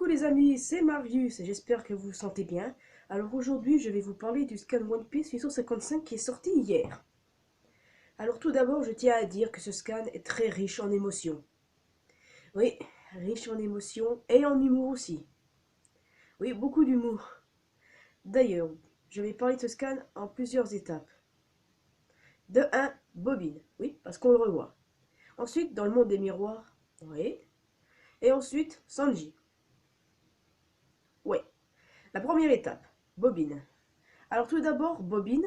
les amis, c'est Marius et j'espère que vous vous sentez bien. Alors aujourd'hui, je vais vous parler du scan One Piece 855 qui est sorti hier. Alors tout d'abord, je tiens à dire que ce scan est très riche en émotions. Oui, riche en émotions et en humour aussi. Oui, beaucoup d'humour. D'ailleurs, je vais parler de ce scan en plusieurs étapes. De un, Bobine, oui, parce qu'on le revoit. Ensuite, dans le monde des miroirs, oui. Et ensuite, Sanji. Oui, la première étape, Bobine. Alors tout d'abord, Bobine,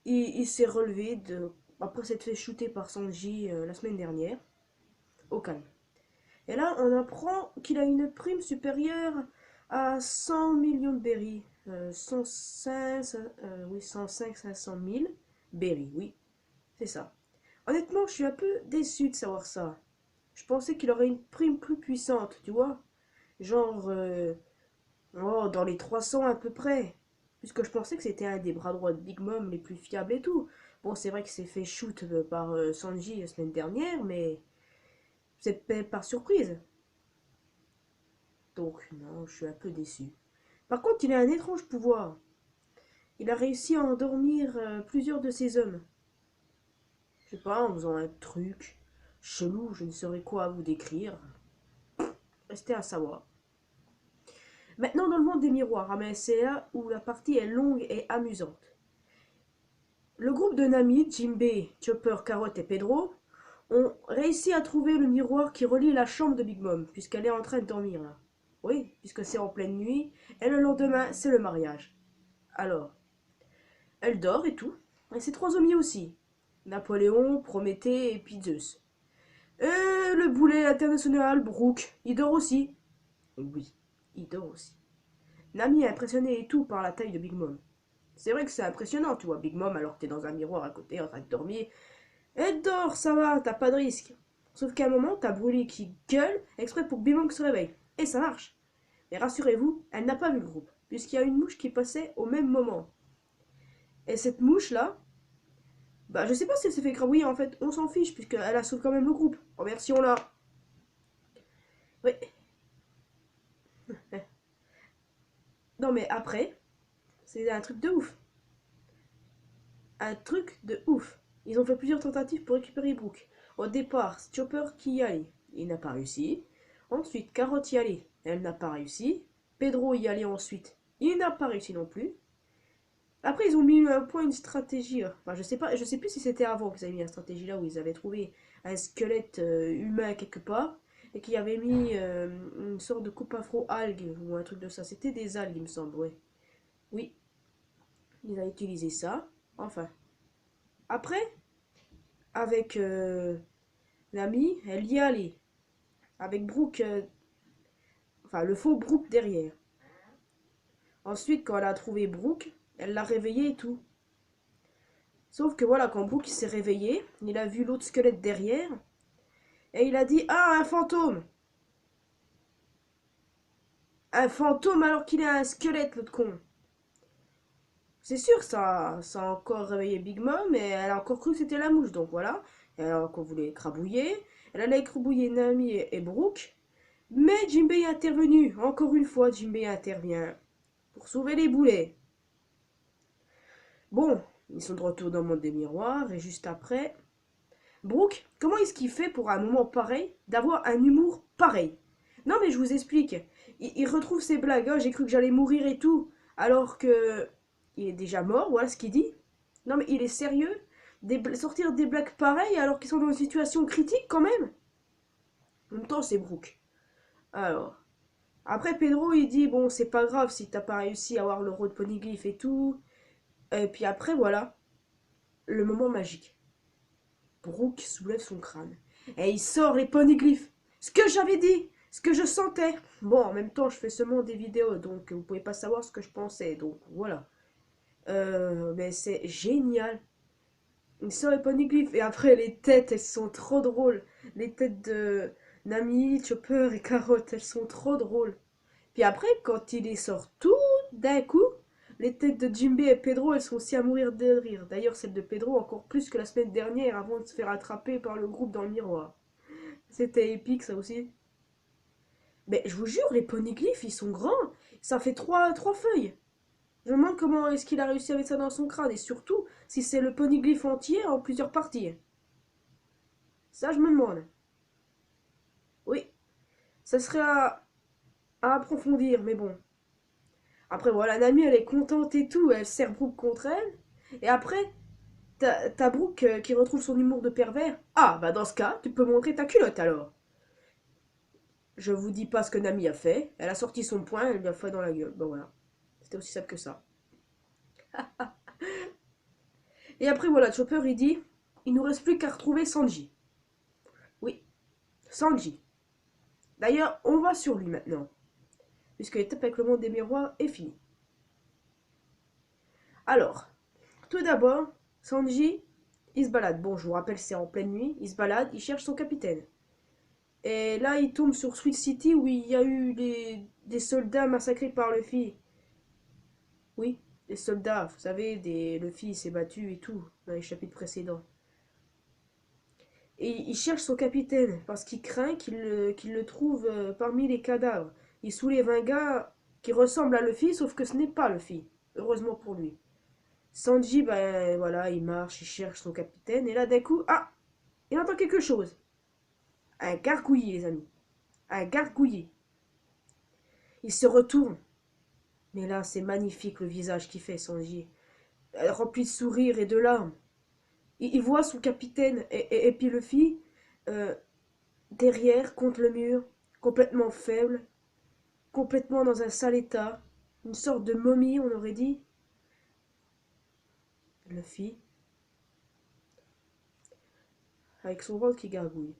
il s'est relevé après s'être fait shooter par Sanji la semaine dernière, au calme. Et là, on apprend qu'il a une prime supérieure à 100 millions de berries. 105, oui, 105, 500 000 berries, oui, c'est ça. Honnêtement, je suis un peu déçu de savoir ça. Je pensais qu'il aurait une prime plus puissante, tu vois. Genre, dans les 300 à peu près. Puisque je pensais que c'était un des bras droits de Big Mom les plus fiables et tout. Bon, c'est vrai qu'il s'est fait shoot par Sanji la semaine dernière, mais c'est par surprise. Donc, non, je suis un peu déçu. Par contre, il a un étrange pouvoir. Il a réussi à endormir plusieurs de ses hommes. Je sais pas, en faisant un truc chelou, je ne saurais quoi vous décrire. Restez à savoir. Maintenant, dans le monde des miroirs, ah, mais c'est là où la partie est longue et amusante. Le groupe de Nami, Jinbei, Chopper, Carotte et Pedro ont réussi à trouver le miroir qui relie la chambre de Big Mom, puisqu'elle est en train de dormir là. Oui, puisque c'est en pleine nuit, et le lendemain, c'est le mariage. Alors, elle dort et tout, et ses trois amis aussi. Napoléon, Prométhée et puis Zeus. Et le boulet international, Brooke, il dort aussi. Oui, il dort aussi. Nami est impressionnée et tout par la taille de Big Mom. C'est vrai que c'est impressionnant, tu vois, Big Mom alors que t'es dans un miroir à côté en train de dormir. Elle dort, ça va, t'as pas de risque. Sauf qu'à un moment, t'as Brûlé qui gueule exprès pour que Big Mom se réveille. Et ça marche. Mais rassurez-vous, elle n'a pas vu le groupe, puisqu'il y a une mouche qui passait au même moment. Et cette mouche-là, bah je sais pas si elle s'est fait écrabouiller en fait, on s'en fiche, puisqu'elle a sauvé quand même le groupe. Remercions-la. Oui. Non mais après, c'est un truc de ouf. Un truc de ouf. Ils ont fait plusieurs tentatives pour récupérer Brooke. Au départ, c'est Chopper qui y allait. Il n'a pas réussi. Ensuite, Carotte y allait. Elle n'a pas réussi. Pedro y allait ensuite. Il n'a pas réussi non plus. Après, ils ont mis au point une stratégie. Enfin, je sais pas, je sais plus si c'était avant qu'ils avaient mis la stratégie là où ils avaient trouvé un squelette humain quelque part et qu'ils avaient mis une sorte de coupe afro-algue ou un truc de ça. C'était des algues, il me semble, ouais. Oui, ils ont utilisé ça. Enfin. Après, avec l'ami, elle y allait. Avec Brooke, enfin le faux Brooke derrière. Ensuite, quand elle a trouvé Brooke, elle l'a réveillé et tout. Sauf que voilà, quand Brooke s'est réveillé, il a vu l'autre squelette derrière. Et il a dit: Ah, un fantôme! Un fantôme alors qu'il a un squelette, l'autre con! C'est sûr, ça a encore réveillé Big Mom, et elle a encore cru que c'était la mouche, donc voilà. Elle a encore voulu écrabouiller. Elle allait écrabouiller Nami et Brooke. Mais Jinbei est intervenu. Encore une fois, Jinbei intervient pour sauver les boulets. Bon, ils sont de retour dans le monde des miroirs, et juste après... Brooke, comment est-ce qu'il fait pour un moment pareil d'avoir un humour pareil? Non mais je vous explique. Il retrouve ses blagues, hein, j'ai cru que j'allais mourir et tout, alors que... Il est déjà mort, voilà ce qu'il dit. Non mais il est sérieux? Sortir des blagues pareilles alors qu'ils sont dans une situation critique quand même? En même temps c'est Brooke. Alors... Après Pedro il dit bon c'est pas grave si t'as pas réussi à avoir le road ponyglyph et tout. Et puis après voilà, le moment magique. Brooke soulève son crâne. Et il sort les poneglyphes. Ce que j'avais dit, ce que je sentais. Bon, en même temps, je fais seulement des vidéos, donc vous pouvez pas savoir ce que je pensais. Donc voilà. Mais c'est génial. Il sort les poneglyphes. Et après, les têtes, elles sont trop drôles. Les têtes de Nami, Chopper et Carotte, elles sont trop drôles. Puis après, quand il les sort tout d'un coup, les têtes de Jimbe et Pedro, elles sont aussi à mourir de rire. D'ailleurs, celle de Pedro encore plus que la semaine dernière avant de se faire attraper par le groupe dans le miroir. C'était épique ça aussi. Mais je vous jure, les poneglyphes, ils sont grands. Ça fait trois feuilles. Je me demande comment est-ce qu'il a réussi à mettre ça dans son crâne. Et surtout, si c'est le poneglyphe entier en plusieurs parties. Ça, je me demande. Oui, ça serait à approfondir, mais bon. Après, voilà, Nami, elle est contente et tout. Elle serre Brooke contre elle. Et après, t'as Brooke qui retrouve son humour de pervers. Ah, bah dans ce cas, tu peux montrer ta culotte alors. Je vous dis pas ce que Nami a fait. Elle a sorti son poing, elle lui a fait dans la gueule. Bah voilà. C'était aussi simple que ça. Et après, voilà, Chopper, il dit, il nous reste plus qu'à retrouver Sanji. Oui, Sanji. D'ailleurs, on va sur lui maintenant. Puisque l'étape avec le monde des miroirs est finie. Alors, tout d'abord, Sanji, il se balade. Bon, je vous rappelle, c'est en pleine nuit. Il se balade, il cherche son capitaine. Et là, il tombe sur Sweet City où il y a eu des soldats massacrés par Luffy. Oui, des soldats, vous savez, Luffy s'est battu et tout, dans les chapitres précédents. Et il cherche son capitaine parce qu'il craint qu'il le trouve parmi les cadavres. Il soulève un gars qui ressemble à Luffy, sauf que ce n'est pas Luffy. Heureusement pour lui. Sanji, ben voilà, il marche, il cherche son capitaine, et là d'un coup, ah, il entend quelque chose. Un gargouillis, les amis. Un gargouillis. Il se retourne. Mais là, c'est magnifique le visage qu'il fait, Sanji. Rempli de sourires et de larmes. Il voit son capitaine et puis Luffy euh, derrière, contre le mur, complètement faible, complètement dans un sale état. Une sorte de momie, on aurait dit. Luffy, avec son ventre qui gargouille.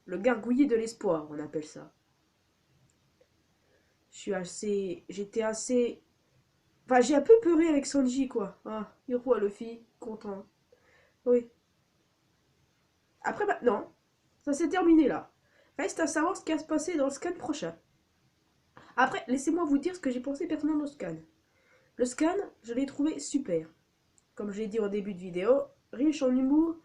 Le gargouillis de l'espoir, on appelle ça. J'étais assez. Enfin, j'ai un peu peuré avec Sanji, quoi. Ah, il roi Luffy, content. Oui. Après, maintenant, ça s'est terminé là. Reste à savoir ce qui va se passer dans le scan prochain. Après, laissez-moi vous dire ce que j'ai pensé personnellement au scan. Le scan, je l'ai trouvé super. Comme je l'ai dit au début de vidéo, riche en humour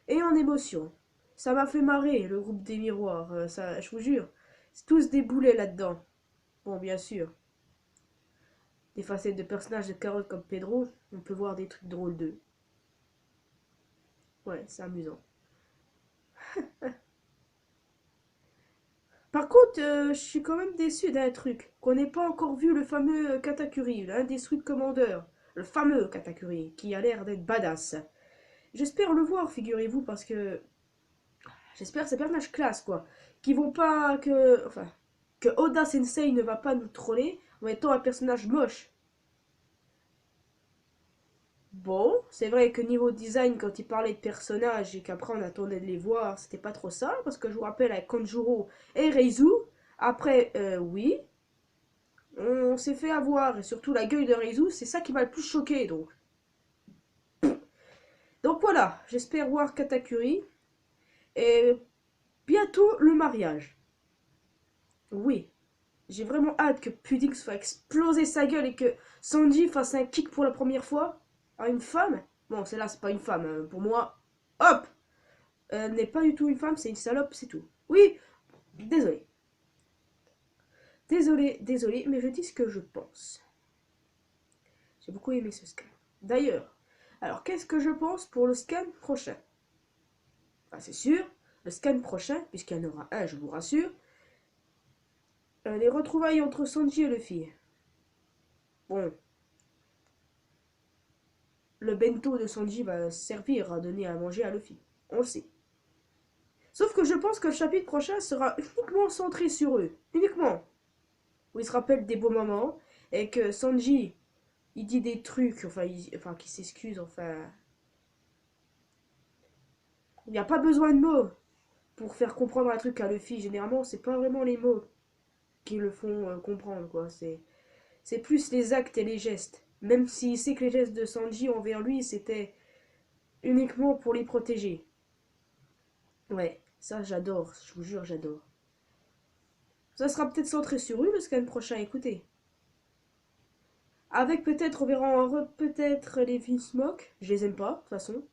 et en émotion. Ça m'a fait marrer, le groupe des miroirs, ça, je vous jure. C'est tous des boulets là-dedans. Bon, bien sûr. Des facettes de personnages de carottes comme Pedro, on peut voir des trucs drôles d'eux. Ouais, c'est amusant. Par contre, je suis quand même déçu d'un truc. Qu'on n'ait pas encore vu le fameux Katakuri, l'un des Sweet Commanders. Le fameux Katakuri, qui a l'air d'être badass. J'espère le voir, figurez-vous, parce que j'espère que ces personnages classe, quoi. Qui vont pas que. Enfin. Que Oda Sensei ne va pas nous troller en étant un personnage moche. Bon, c'est vrai que niveau design, quand il parlait de personnages et qu'après on attendait de les voir, c'était pas trop ça, parce que je vous rappelle avec Kanjuro et Reizu, après, oui, on s'est fait avoir, et surtout la gueule de Reizu, c'est ça qui m'a le plus choqué, donc. Donc voilà, j'espère voir Katakuri, et bientôt le mariage. Oui, j'ai vraiment hâte que Pudding soit exploser sa gueule et que Sanji fasse un kick pour la première fois à une femme. Bon, celle-là, c'est pas une femme. Pour moi, hop, n'est pas du tout une femme, c'est une salope, c'est tout. Oui, désolé. Désolé, mais je dis ce que je pense. J'ai beaucoup aimé ce scan. D'ailleurs, alors qu'est-ce que je pense pour le scan prochain? Enfin, c'est sûr, le scan prochain, puisqu'il y en aura un, je vous rassure, les retrouvailles entre Sanji et Luffy. Bon, le bento de Sanji va servir à donner à manger à Luffy. On le sait. Sauf que je pense que le chapitre prochain sera uniquement centré sur eux. Uniquement. Où il se rappelle des beaux moments. Et que Sanji, il dit des trucs, enfin qui s'excuse, enfin. Il n'y a pas besoin de mots pour faire comprendre un truc à Luffy. Généralement, c'est pas vraiment les mots qui le font comprendre, quoi. C'est plus les actes et les gestes. Même s'il sait que les gestes de Sanji envers lui, c'était uniquement pour les protéger. Ouais, ça j'adore, je vous jure, j'adore. Ça sera peut-être centré sur eux le scan prochain, écoutez. Avec peut-être, on verra peut-être les Smoke, je les aime pas, de toute façon.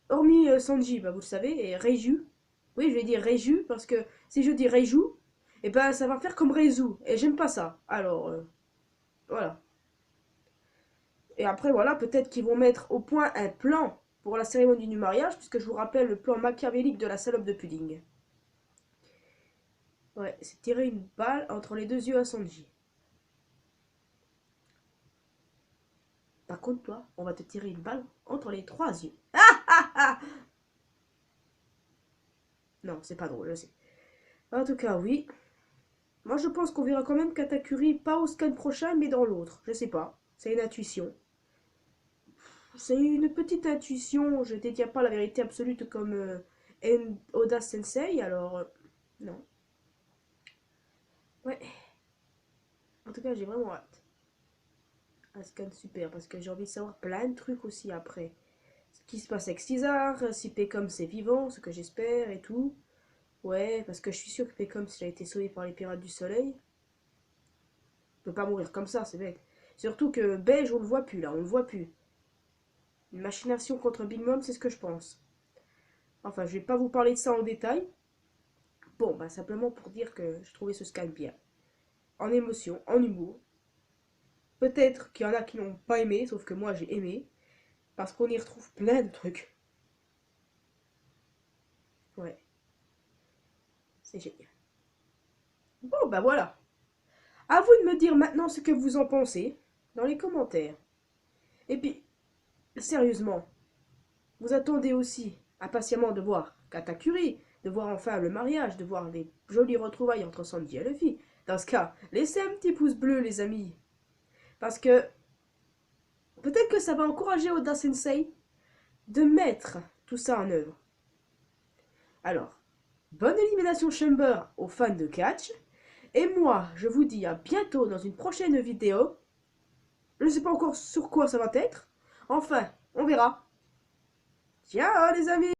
Hormis Sanji, bah vous le savez, et Reiju. Oui, je vais dire Reiju, parce que si je dis Reiju, et ben ça va faire comme Reizu. Et j'aime pas ça. Alors, voilà. Et après, voilà, peut-être qu'ils vont mettre au point un plan pour la cérémonie du mariage, puisque je vous rappelle le plan machiavélique de la salope de pudding. Ouais, c'est tirer une balle entre les deux yeux à Sanji. Par contre, toi, on va te tirer une balle entre les trois yeux. Non, c'est pas drôle, je sais. En tout cas, oui. Moi, je pense qu'on verra quand même Katakuri, pas au scan prochain, mais dans l'autre. Je sais pas. C'est une intuition. C'est une petite intuition. Je détiens pas la vérité absolue comme Oda Sensei, alors non. Ouais. En tout cas, j'ai vraiment hâte. Un scan super parce que j'ai envie de savoir plein de trucs aussi après. Ce qui se passe avec César, si Pecom c'est vivant, ce que j'espère et tout. Ouais, parce que je suis sûr que Pecom, s'il a été sauvé par les pirates du soleil, il peut pas mourir comme ça, c'est bête. Surtout que Beige, on le voit plus là, on le voit plus. Une machination contre Big Mom, c'est ce que je pense. Enfin, je vais pas vous parler de ça en détail. Bon, bah simplement pour dire que je trouvais ce scan bien. En émotion, en humour. Peut-être qu'il y en a qui n'ont pas aimé, sauf que moi j'ai aimé. Parce qu'on y retrouve plein de trucs. Ouais, c'est génial. Bon, bah voilà. À vous de me dire maintenant ce que vous en pensez dans les commentaires. Et puis, sérieusement, vous attendez aussi impatiemment de voir Katakuri, de voir enfin le mariage, de voir les jolies retrouvailles entre Sanji et Luffy. Dans ce cas, laissez un petit pouce bleu, les amis. Parce que peut-être que ça va encourager Oda Sensei de mettre tout ça en œuvre. Alors, bonne élimination Chamber aux fans de catch. Et moi, je vous dis à bientôt dans une prochaine vidéo. Je ne sais pas encore sur quoi ça va être. Enfin, on verra. Ciao les amis!